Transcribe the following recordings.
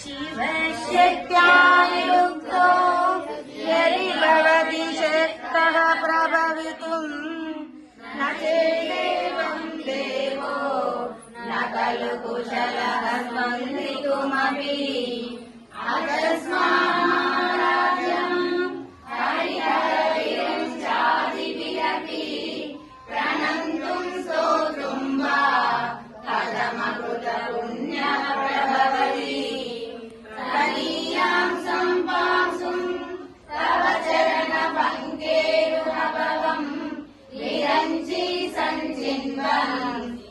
शिवशक्त्या युक्तो यदि भवति शक्तः प्रभवितुम् न चेदेवं देवो न खलु कुशलः स्पन्दितुमपि अकस्माराज्यम् हरिहरविरञ्चादिभिरपि प्रणन्तुं स्तोतुं वा कथमकृतपुण्यः प्रभवति तदीयां सम्पासुं तव चरणपङ्केरुहभवम् विरञ्ची सञ्चिन्वन्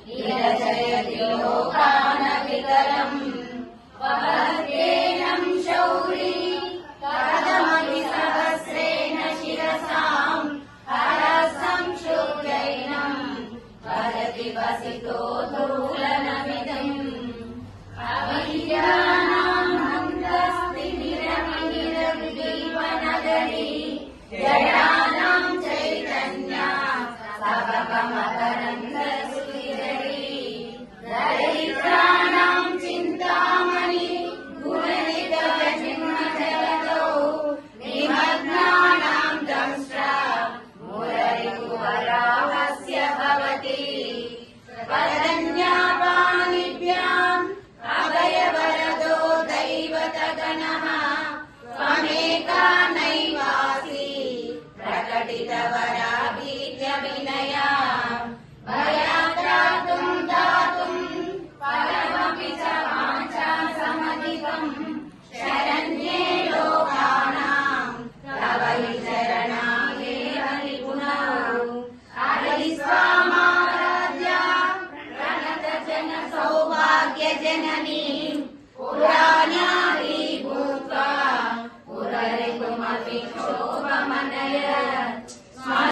विरचयति लोकानविकलम् वहत्येनं शौरी कथमपि सहस्रेण शिरसाम् हरः संक्षुभ्यैनम् वदति वसितो धूलनमिदम् अविद्यानाम् हन्तस्तिमिरमिहिरद्वीपनगरी जडानाम् चैतन्या सबकमकरन्दश्रुतिधरी दरिद्राणाम् चिन्तामणि गुणनिधनजन्मजगतो निमग्नानाम् दंष्ट्रा मुररिपुवराहस्य भवति वदन्यापाणिभ्याम् अभयवरदो दैवतगणः त्वमेका नैवासि प्रकटितवराभीत्यभिनया भयात्रातुं दातुं परमपि च वाञ्छासमधिकम् शरण्ये लोकानां तव हि चरणाये हरिपुनौ हरिस्वामाराध्या प्रणतजन सौभाग्यजननीं पुराणारी भूत्वा पुररिपुमपि क्षोभमनय